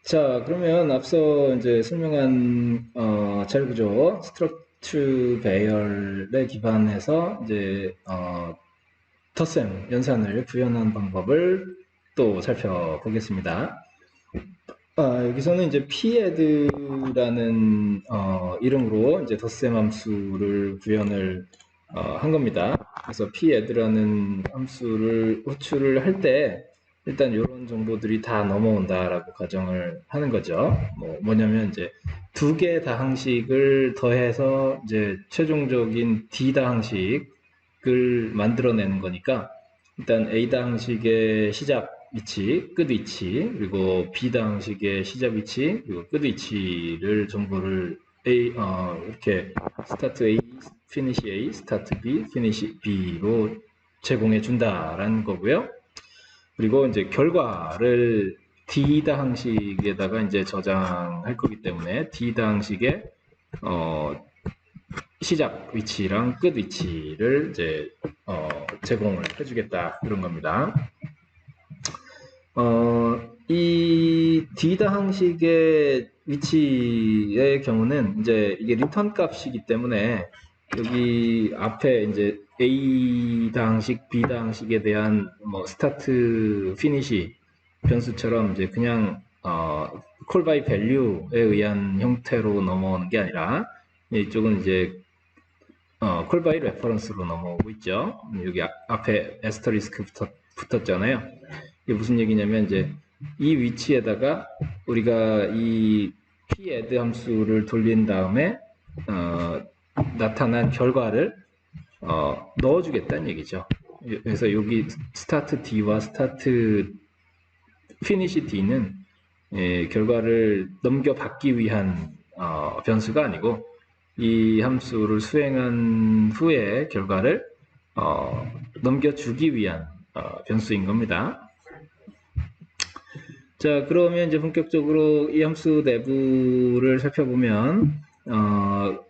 자, 그러면 앞서 이제 설명한 젤구조 스트럭처 배열에 기반해서 이제 덧셈 연산을 구현하는 방법을 또 살펴보겠습니다. 여기서는 이제 padd라는 이름으로 이제 덧셈 함수를 구현을 한 겁니다. 그래서 padd라는 함수를 호출을 할 때 일단 이런 정보들이 다 넘어온다라고 가정을 하는 거죠. 뭐냐면 이제 두 개 다항식을 더해서 이제 최종적인 d 다항식을 만들어내는 거니까 일단 a 다항식의 시작 위치, 끝 위치, 그리고 B 방식의 시작 위치, 그리고 끝 위치를 정보를 이렇게 스타트 A, 피니시 A, 스타트 B, 피니시 B로 제공해 준다라는 거고요. 그리고 이제 결과를 D 방식에다가 이제 저장할 거기 때문에 D 방식의 시작 위치랑 끝 위치를 이제 제공을 해주겠다 이런 겁니다. 이 디다 항식의 위치의 경우는 이제 이게 리턴 값이기 때문에 여기 앞에 이제 A다 항식, B다 항식에 대한 뭐 스타트, 피니시 변수처럼 이제 그냥 콜 바이 밸류에 의한 형태로 넘어오는 게 아니라 이쪽은 이제 콜 바이 레퍼런스로 넘어오고 있죠. 여기 앞에 에스터리스크 붙었잖아요. 이게 무슨 얘기냐면 이제 이 위치에다가 우리가 이 padd 함수를 돌린 다음에 나타난 결과를 넣어주겠다는 얘기죠. 그래서 여기 스타트 d와 스타트 피니시 d는 결과를 넘겨받기 위한 변수가 아니고 이 함수를 수행한 후에 결과를 넘겨주기 위한 변수인 겁니다. 자, 그러면 이제 본격적으로 이 함수 내부를 살펴보면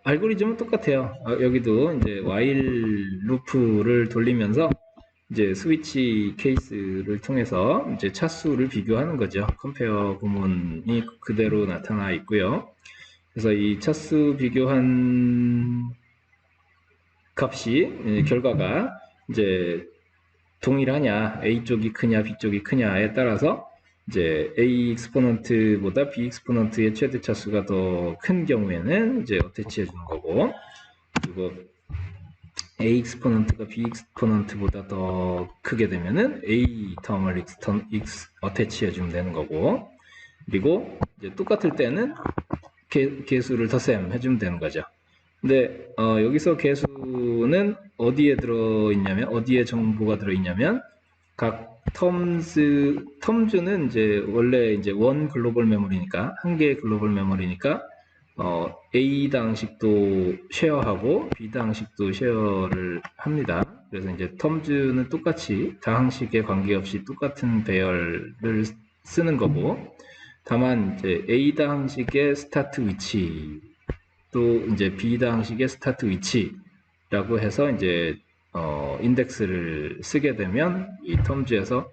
알고리즘은 똑같아요. 여기도 이제 while 루프를 돌리면서 이제 스위치 케이스를 통해서 이제 차수를 비교하는 거죠. 컴페어 구문이 그대로 나타나 있고요. 그래서 이 차수 비교한 값이 결과가 이제 동일하냐, A 쪽이 크냐, B 쪽이 크냐에 따라서 이제 A 익스포넌트보다 B 익스포넌트의 최대 차수가 더 큰 경우에는 이제 어태치 해주는 거고, 그리고 A 익스포넌트가 B 익스포넌트보다 더 크게 되면은 A 텀을 어태치 해주면 되는 거고, 그리고 이제 똑같을 때는 개수를 덧셈 해주면 되는 거죠. 근데 여기서 개수는 어디에 들어있냐면 어디에 정보가 들어있냐면 각 텀즈는 이제 원래 이제 원 글로벌 메모리니까 한 개의 글로벌 메모리니까 A 당식도 쉐어하고 B 당식도 쉐어를 합니다. 그래서 이제 텀즈는 똑같이 다항식에 관계없이 똑같은 배열을 쓰는 거고, 다만 이제 A 당식의 스타트 위치 또 이제 B 당식의 스타트 위치라고 해서 이제 인덱스를 쓰게 되면 이 텀즈에서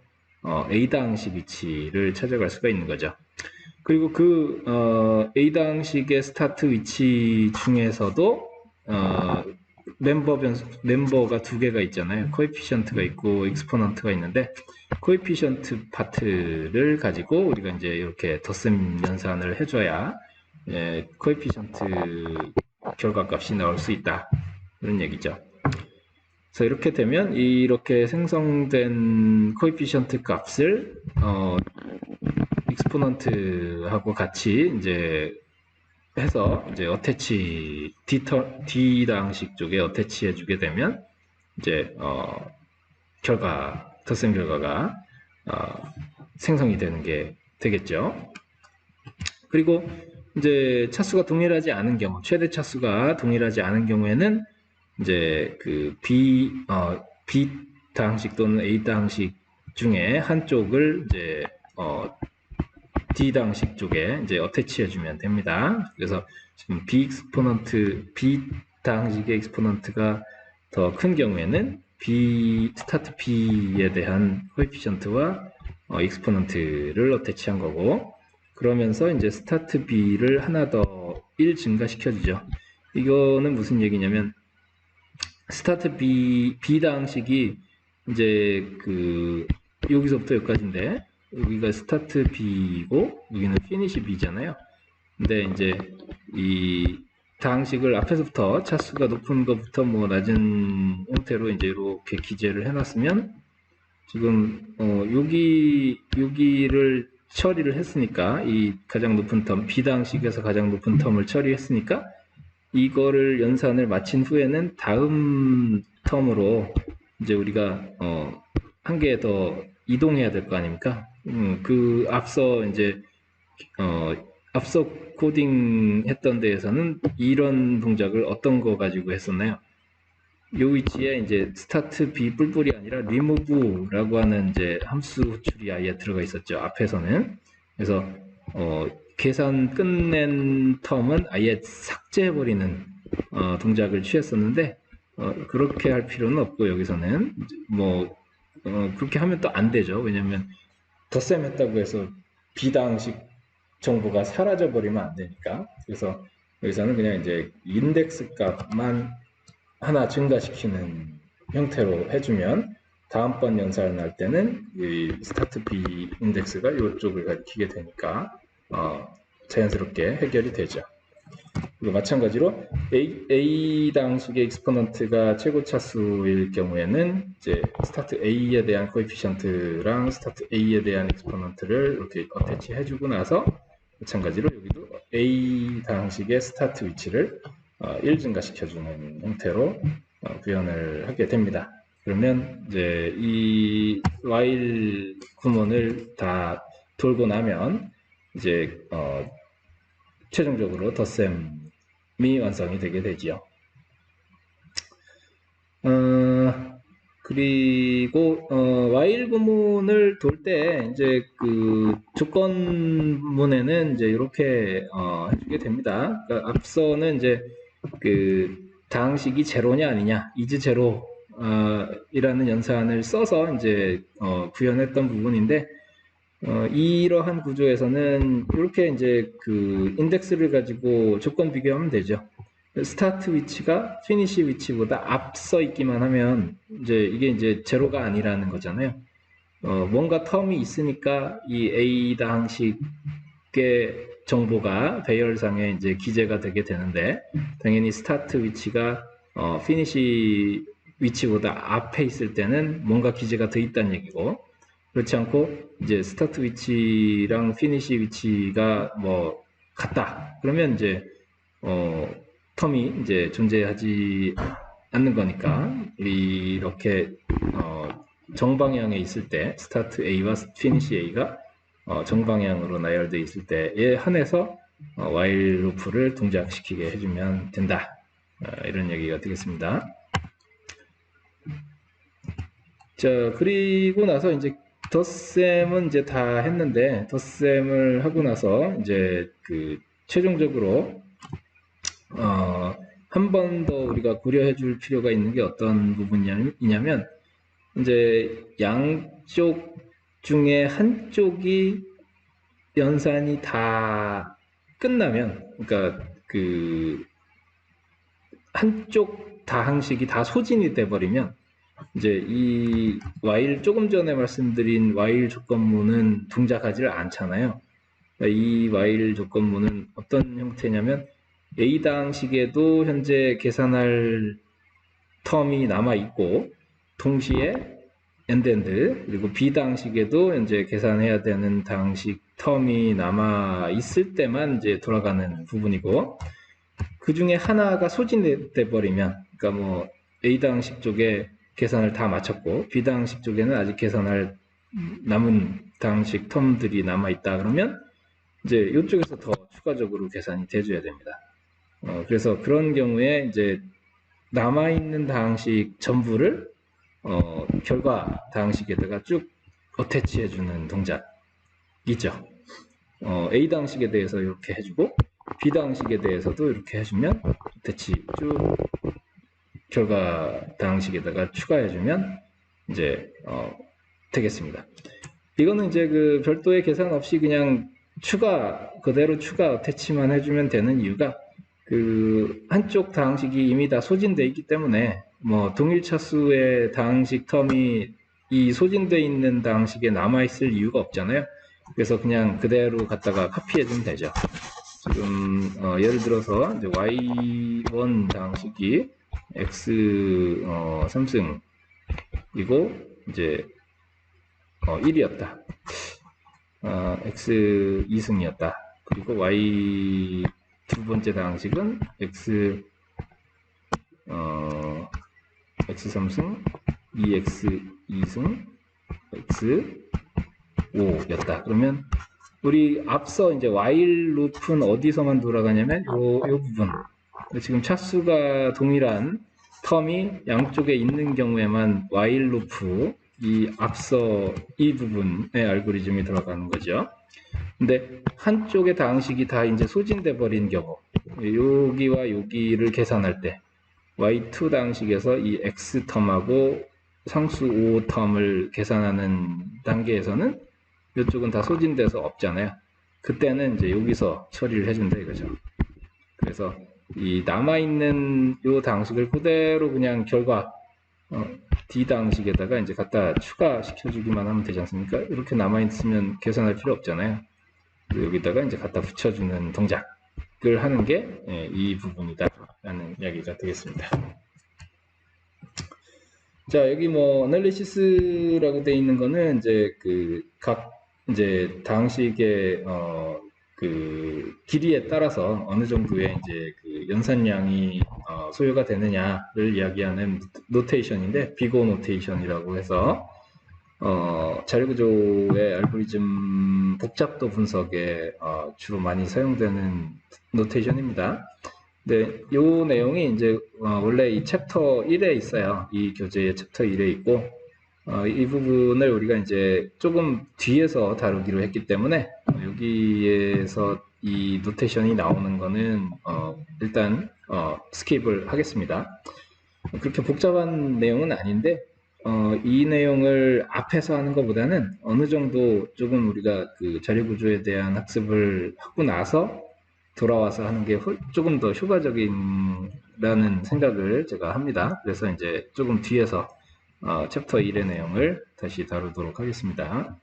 A 당식 위치를 찾아갈 수가 있는 거죠. 그리고 그 A 당식의 스타트 위치 중에서도 멤버가 두 개가 있잖아요. 코에피션트가 있고 익스포넌트가 있는데 코에피션트 파트를 가지고 우리가 이제 이렇게 덧셈 연산을 해줘야 코에피션트 결과값이 나올 수 있다. 이런 얘기죠. 그래서 이렇게 되면 이렇게 생성된 코에피션트 값을 익스포넌트하고 같이 이제 해서 이제 어태치 D 당식 쪽에 어태치 해주게 되면 이제 덧셈 결과가 생성이 되는 게 되겠죠. 그리고 이제 차수가 동일하지 않은 경우, 최대 차수가 동일하지 않은 경우에는 이제 그 B 당식 또는 A 당식 중에 한쪽을 이제 D 당식 쪽에 이제 어태치 해주면 됩니다. 그래서 지금 B 당식의 익스포넌트가 더 큰 경우에는 스타트 B에 대한 코에피션트와 익스포넌트를 어태치한 거고, 그러면서 이제 스타트 B를 하나 더 1 증가시켜주죠. 이거는 무슨 얘기냐면 스타트 B 당식이 이제 그 여기서부터 여기까지인데 여기가 스타트 B고 여기는 피니시 B잖아요. 근데 이제 이 당식을 앞에서부터 차수가 높은 것부터 뭐 낮은 형태로 이제 이렇게 기재를 해놨으면 지금 여기를 처리를 했으니까 이 가장 높은 텀 B 당식에서 가장 높은 텀을 처리했으니까 이거를 연산을 마친 후에는 다음 텀으로 이제 우리가 한 개 더 이동해야 될 거 아닙니까? 그 앞서 이제 앞서 코딩했던 데에서는 이런 동작을 어떤 거 가지고 했었나요? 요 위치에 이제 스타트 B 뿔뿔이 아니라 remove라고 하는 이제 함수 호출이 아예 들어가 있었죠. 앞에서는. 그래서 계산 끝낸 텀은 아예 삭제해버리는 동작을 취했었는데 그렇게 할 필요는 없고 여기서는 뭐 그렇게 하면 또 안 되죠. 왜냐면 덧셈 했다고 해서 비당식 정보가 사라져 버리면 안 되니까. 그래서 여기서는 그냥 이제 인덱스 값만 하나 증가시키는 형태로 해주면 다음번 연산을 할 때는 이 스타트 B 인덱스가 이쪽을 가리키게 되니까 자연스럽게 해결이 되죠. 그리고 마찬가지로 A 당식의 익스포넌트가 최고 차수일 경우에는 이제 스타트 A에 대한 코에피션트랑 스타트 A에 대한 익스포넌트를 이렇게 어태치 해주고 나서 마찬가지로 여기도 A 당식의 스타트 위치를 1 증가시켜주는 형태로 구현을 하게 됩니다. 그러면 이제 이 while 구문을 다 돌고 나면 이제 최종적으로 덧셈이 완성이 되게 되지요. 그리고 while 구문을 돌 때 이제 그 조건문에는 이제 이렇게 해주게 됩니다. 그러니까 앞서는 이제 그 다항식이 제로냐 아니냐, is 제로 이라는 연산을 써서 이제 구현했던 부분인데 이러한 구조에서는 이렇게 이제 그 인덱스를 가지고 조건 비교하면 되죠. 스타트 위치가 피니시 위치보다 앞서 있기만 하면 이게 이제 제로가 아니라는 거잖아요. 뭔가 텀이 있으니까 이 A 당식의 정보가 배열상에 이제 기재가 되게 되는데 당연히 스타트 위치가 피니시 위치보다 앞에 있을 때는 뭔가 기재가 돼 있다는 얘기고 그렇지 않고 이제 스타트 위치랑 피니시 위치가 뭐 같다 그러면 이제 텀이 이제 존재하지 않는 거니까 이렇게 정방향에 있을 때 스타트 A와 피니시 A가 정방향으로 나열되어 있을 때에 한해서 while 루프를 동작시키게 해주면 된다. 이런 얘기가 되겠습니다. 자, 그리고 나서 이제 덧셈은 이제 다 했는데 덧셈을 하고 나서 이제 그 최종적으로 한 번 더 우리가 고려해 줄 필요가 있는 게 어떤 부분이냐면 이제 양쪽 중에 한쪽이 연산이 다 끝나면 그러니까 그 한쪽 다항식이 다 소진이 돼 버리면 이제 이 while 조금 전에 말씀드린 while 조건문은 동작하지를 않잖아요. 그러니까 이 while 조건문은 어떤 형태냐면 A 당식에도 현재 계산할 텀이 남아 있고 동시에 end 그리고 B 당식에도 현재 계산해야 되는 당식 텀이 남아 있을 때만 이제 돌아가는 부분이고 그 중에 하나가 소진돼 버리면 그러니까 뭐 A 당식 쪽에 계산을 다 마쳤고 B 당식 쪽에는 아직 계산할 남은 당식 텀들이 남아 있다 그러면 이제 이쪽에서 더 추가적으로 계산이 돼줘야 됩니다. 그래서 그런 경우에 이제 남아 있는 당식 전부를 결과 당식에다가 쭉 어태치해 주는 동작이죠. A 당식에 대해서 이렇게 해주고 B 당식에 대해서도 이렇게 해주면 어태치 쭉 결과 당식에다가 추가해주면 이제 되겠습니다. 이거는 이제 그 별도의 계산 없이 그냥 그대로 추가 어태치만 해주면 되는 이유가 그 한쪽 다항식이 이미 다 소진되어 있기 때문에 뭐 동일 차수의 다항식 텀이 이 소진되어 있는 다항식에 남아있을 이유가 없잖아요. 그래서 그냥 그대로 갖다가 카피해주면 되죠. 지금 예를 들어서 이제 y1 다항식이 x 3승이고 이제 1이었다. x 2승이었다. 그리고 y 두 번째 다항식은 x 3승, 2x 2승, x 5였다. 그러면 우리 앞서 이제 while 루프는 어디서만 돌아가냐면 요 부분. 지금 차수가 동일한 텀이 양쪽에 있는 경우에만 while 루프 이 앞서 이 부분의 알고리즘이 들어가는 거죠. 근데 한쪽의 다항식이 다 이제 소진돼 버린 경우 여기와 여기를 계산할 때 y2 다항식에서 이 x 텀하고 상수 5 텀을 계산하는 단계에서는 이쪽은 다 소진돼서 없잖아요. 그때는 이제 여기서 처리를 해준다 이거죠. 그래서 이 남아있는 이 다항식을 그대로 그냥 결과 D 다항식에다가 이제 갖다 추가시켜주기만 하면 되지 않습니까? 이렇게 남아있으면 계산할 필요 없잖아요. 여기다가 이제 갖다 붙여주는 동작을 하는 게 이 부분이다 라는 이야기가 되겠습니다. 자, 여기 뭐 어널리시스라고 되어 있는 거는 이제 각 이제 다항식의 그 길이에 따라서 어느 정도의 이제 그 연산량이 소요가 되느냐를 이야기하는 노테이션인데 비고 노테이션이라고 해서 자료구조의 알고리즘 복잡도 분석에 주로 많이 사용되는 노테이션입니다. 네, 요 내용이 이제 원래 이 챕터 1에 있어요. 이 교재의 챕터 1에 있고 이 부분을 우리가 이제 조금 뒤에서 다루기로 했기 때문에 여기에서 이 노테이션이 나오는 거는 일단 스킵을 하겠습니다. 그렇게 복잡한 내용은 아닌데 이 내용을 앞에서 하는 것보다는 어느 정도 조금 우리가 그 자료구조에 대한 학습을 하고 나서 돌아와서 하는 게 조금 더 효과적이라는 생각을 제가 합니다. 그래서 이제 조금 뒤에서 챕터 1의 내용을 다시 다루도록 하겠습니다.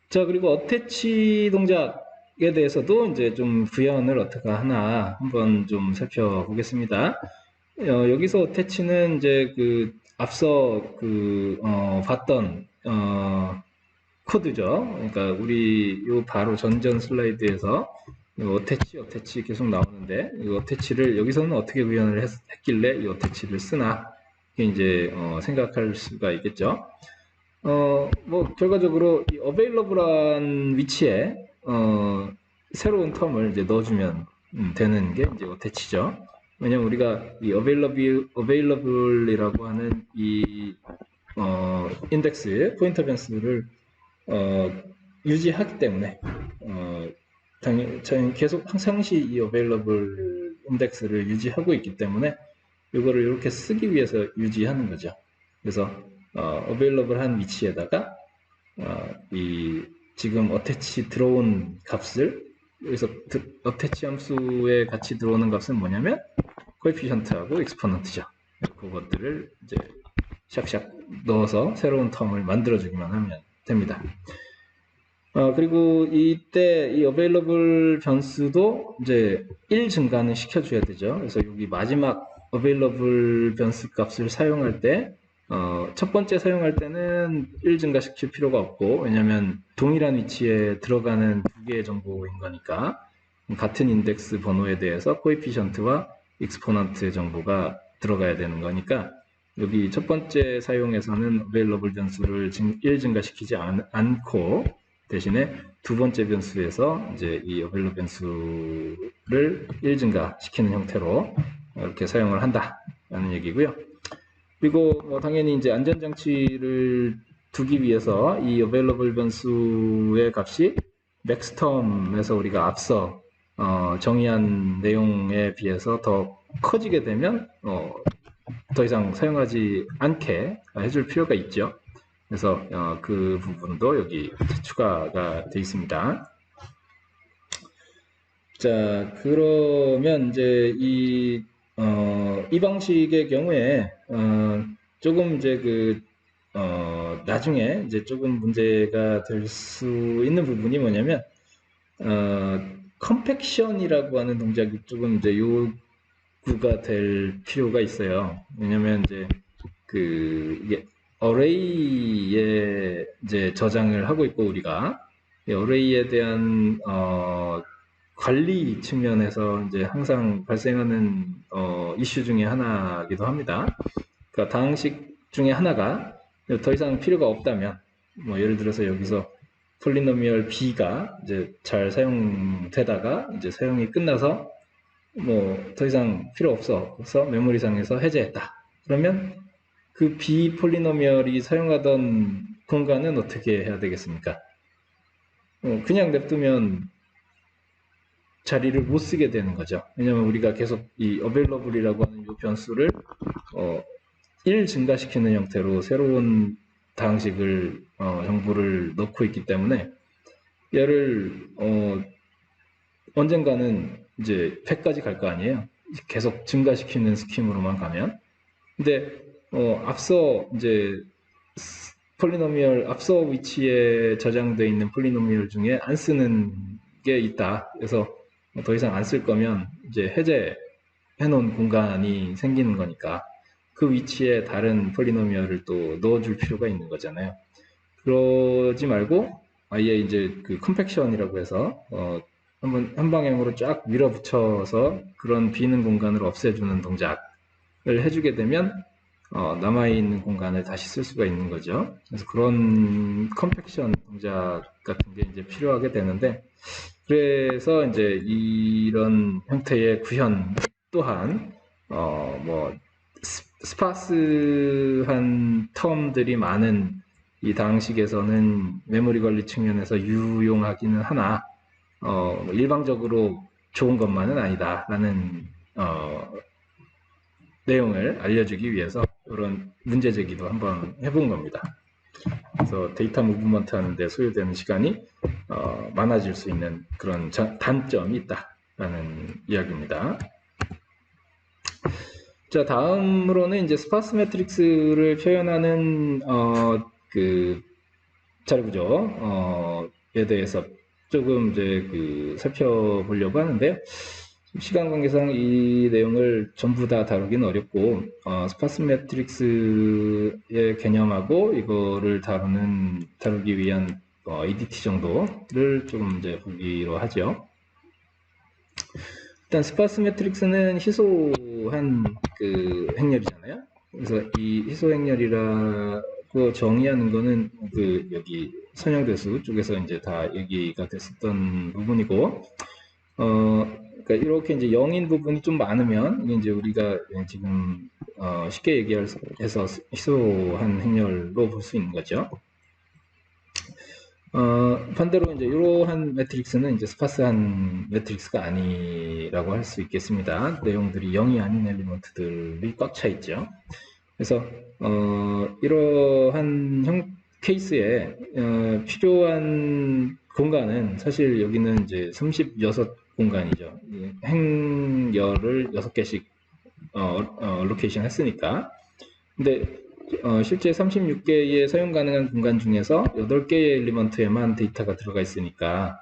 자, 그리고 어태치 동작에 대해서도 이제 좀 구현을 어떻게 하나 한번 좀 살펴보겠습니다. 여기서 어태치는 이제 그 앞서 봤던 코드죠. 그러니까 우리 요 바로 전전 슬라이드에서 어태치 계속 나오는데 이 어태치를 여기서는 어떻게 구현을 했길래 이 어태치를 쓰나 이제 생각할 수가 있겠죠. 뭐 결과적으로 이 available한 위치에 새로운 텀을 이제 넣어주면 되는 게 이제 어태치죠. 왜냐면 우리가 이 available이라고 하는 이 인덱스 포인터 변수를 유지하기 때문에 저희는 계속 항상시 이 available 인덱스를 유지하고 있기 때문에 이거를 이렇게 쓰기 위해서 유지하는 거죠. 그래서 available한 위치에다가 이 지금 어태치 들어온 값을 여기서 어태치 함수에 같이 들어오는 값은 뭐냐면 코에피션트하고 익스포넌트죠. 그것들을 이제 샥샥 넣어서 새로운 텀을 만들어주기만 하면 됩니다. 그리고 이때 이 available 변수도 이제 1 증가는 시켜줘야 되죠. 그래서 여기 마지막 available 변수 값을 사용할 때, 첫 번째 사용할 때는 1 증가시킬 필요가 없고, 왜냐면 동일한 위치에 들어가는 두 개의 정보인 거니까, 같은 인덱스 번호에 대해서 코에피션트와 익스포넌트 정보가 들어가야 되는 거니까, 여기 첫 번째 사용에서는 available 변수를 1 증가시키지 않고, 대신에 두 번째 변수에서 이제 이 available 변수를 1 증가시키는 형태로 이렇게 사용을 한다라는 얘기고요. 그리고 뭐 당연히 이제 안전장치를 두기 위해서 이 available 변수의 값이 maxterm에서 우리가 앞서 정의한 내용에 비해서 더 커지게 되면 더 이상 사용하지 않게 해줄 필요가 있죠. 그래서 그 부분도 여기 추가가 되어 있습니다. 자, 그러면 이제 이 방식의 경우에 조금 이제 나중에 이제 조금 문제가 될 수 있는 부분이 뭐냐면 컴팩션이라고 하는 동작이 조금 이제 요구가 될 필요가 있어요. 왜냐면 이제 이게 어레이에 이제 저장을 하고 있고 우리가 이 어레이에 대한 관리 측면에서 이제 항상 발생하는 이슈 중에 하나이기도 합니다. 그러니까 다항식 중에 하나가 더 이상 필요가 없다면, 뭐 예를 들어서 여기서 폴리노미얼 b가 이제 잘 사용되다가 이제 사용이 끝나서 뭐 더 이상 필요 없어서 메모리상에서 해제했다. 그러면 그 b 폴리노미얼이 사용하던 공간은 어떻게 해야 되겠습니까? 그냥 냅두면 자리를 못 쓰게 되는 거죠. 왜냐면 우리가 계속 이 available이라고 하는 이 변수를 1 증가시키는 형태로 새로운 다항식을 정보를 넣고 있기 때문에 얘를 언젠가는 이제 100까지 갈 거 아니에요. 계속 증가시키는 스킴으로만 가면. 근데 앞서 이제 폴리노미얼 앞서 위치에 저장되어 있는 폴리노미얼 중에 안 쓰는 게 있다. 그래서 더 이상 안 쓸 거면 이제 해제해 놓은 공간이 생기는 거니까 그 위치에 다른 폴리노미얼을 또 넣어줄 필요가 있는 거잖아요. 그러지 말고 아예 이제 그 컴팩션이라고 해서 한 방향으로 쫙 밀어붙여서 그런 비는 공간을 없애주는 동작을 해주게 되면 남아있는 공간을 다시 쓸 수가 있는 거죠. 그래서 그런 컴팩션 동작 같은 게 이제 필요하게 되는데, 그래서 이제 이런 형태의 구현 또한 뭐 스파스한 텀들이 많은 이 다항식에서는 메모리 관리 측면에서 유용하기는 하나 일방적으로 좋은 것만은 아니다라는 내용을 알려주기 위해서 이런 문제 제기도 한번 해본 겁니다. 그래서 데이터 무브먼트 하는데 소요되는 시간이 많아질 수 있는 그런 단점이 있다라는 이야기입니다. 자, 다음으로는 이제 스파스 매트릭스를 표현하는 그 자료구조에 대해서 조금 이제 살펴보려고 하는데요. 시간 관계상 이 내용을 전부 다 다루기는 어렵고 스파스 매트릭스의 개념하고 이거를 다루기 위한 ADT 정도를 조금 이제 보기로 하죠. 일단 스파스 매트릭스는 희소한 행렬이잖아요. 그래서 이 희소 행렬이라고 정의하는 거는 여기 선형대수 쪽에서 이제 다 얘기가 됐었던 부분이고, 그러니까 이렇게 이제 0인 부분이 좀 많으면 이게 이제 우리가 지금 쉽게 얘기해서 희소한 행렬로 볼 수 있는 거죠. 반대로 이제 이러한 매트릭스는 이제 스파스한 매트릭스가 아니라고 할 수 있겠습니다. 내용들이 0이 아닌 엘리먼트들이 꽉 차 있죠. 그래서 이러한 케이스에 필요한 공간은 사실 여기는 이제 36 공간이죠. 행열을 6개씩 로케이션 했으니까. 근데 실제 36개의 사용 가능한 공간 중에서 8개의 엘리먼트에만 데이터가 들어가 있으니까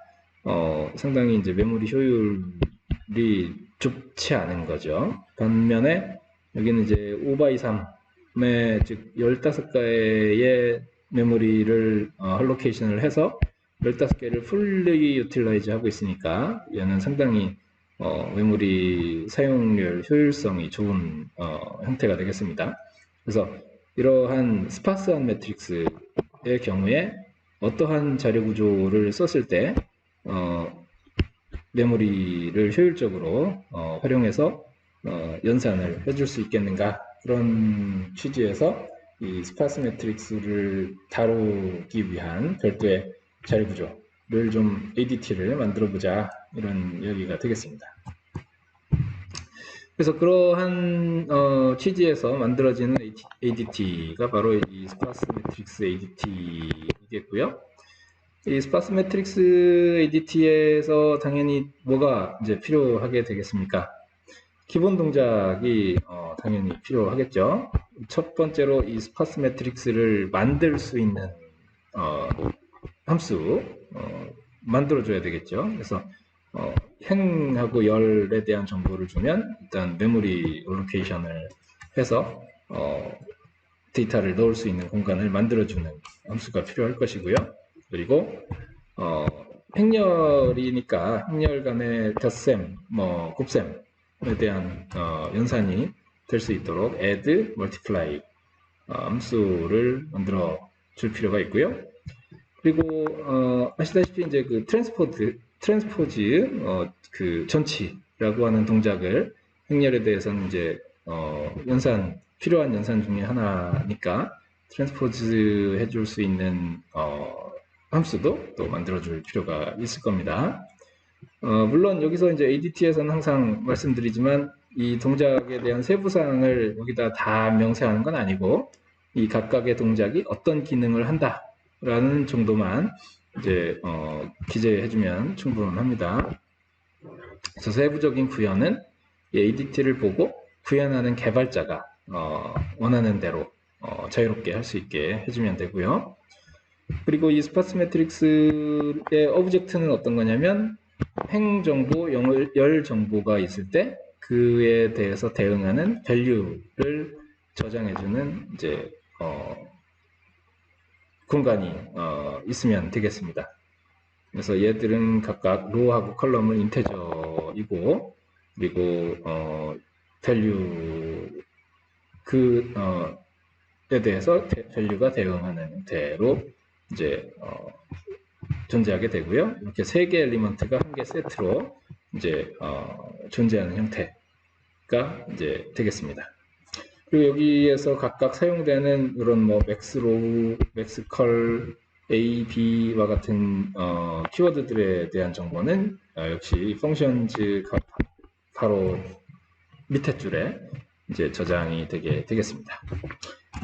상당히 이제 메모리 효율이 좁지 않은 거죠. 반면에 여기는 이제 5x3의 즉 15개의 메모리를 알로케이션을 해서 15개를 풀리 유틸라이즈 하고 있으니까 얘는 상당히 메모리 사용률 효율성이 좋은 형태가 되겠습니다. 그래서 이러한 스파스한 매트릭스의 경우에 어떠한 자료 구조를 썼을 때 메모리를 효율적으로 활용해서 연산을 해줄 수 있겠는가, 그런 취지에서 이 스파스 매트릭스를 다루기 위한 별도의 자료 구조를 좀 ADT를 만들어 보자, 이런 이야기가 되겠습니다. 그래서 그러한 취지에서 만들어지는 ADT가 바로 이 스파스 매트릭스 ADT이겠고요. 이 스파스 매트릭스 ADT에서 당연히 뭐가 이제 필요하게 되겠습니까? 기본 동작이 당연히 필요하겠죠. 첫 번째로 이 스파스 매트릭스를 만들 수 있는 함수 만들어줘야 되겠죠. 그래서 행하고 열에 대한 정보를 주면 일단 메모리 올로케이션을 해서 데이터를 넣을 수 있는 공간을 만들어주는 함수가 필요할 것이고요. 그리고 행렬이니까 행렬 간의 덧셈, 곱셈에 대한 연산이 될 수 있도록 add, multiply 함수를 만들어 줄 필요가 있고요. 그리고 아시다시피 이제 그 트랜스포즈 그 전치라고 하는 동작을 행렬에 대해서는 이제 필요한 연산 중에 하나니까 트랜스포즈 해줄 수 있는 함수도 또 만들어줄 필요가 있을 겁니다. 물론 여기서 이제 ADT에서는 항상 말씀드리지만 이 동작에 대한 세부사항을 여기다 다 명세하는 건 아니고 이 각각의 동작이 어떤 기능을 한다라는 정도만 이제 기재해주면 충분합니다. 그래서 세부적인 구현은 이 ADT를 보고 구현하는 개발자가 원하는 대로 자유롭게 할 수 있게 해주면 되고요. 그리고 이 스파스 매트릭스의 오브젝트는 어떤 거냐면 행정보, 열정보가 있을 때 그에 대해서 대응하는 value를 저장해주는 이제 공간이 있으면 되겠습니다. 그래서 얘들은 각각 row하고 컬럼은 인테저이고 그리고 value 에 대해서 value가 대응하는 형태로 이제 존재하게 되고요. 이렇게 세 개 엘리먼트가 한 개 세트로 이제 존재하는 형태가 이제 되겠습니다. 그리고 여기에서 각각 사용되는 이런 maxrow, maxcol, A, B와 같은 키워드들에 대한 정보는 역시 functions 바로 밑에 줄에 이제 저장이 되게 되겠습니다.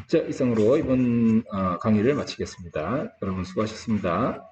자, 이상으로 이번 강의를 마치겠습니다. 여러분 수고하셨습니다.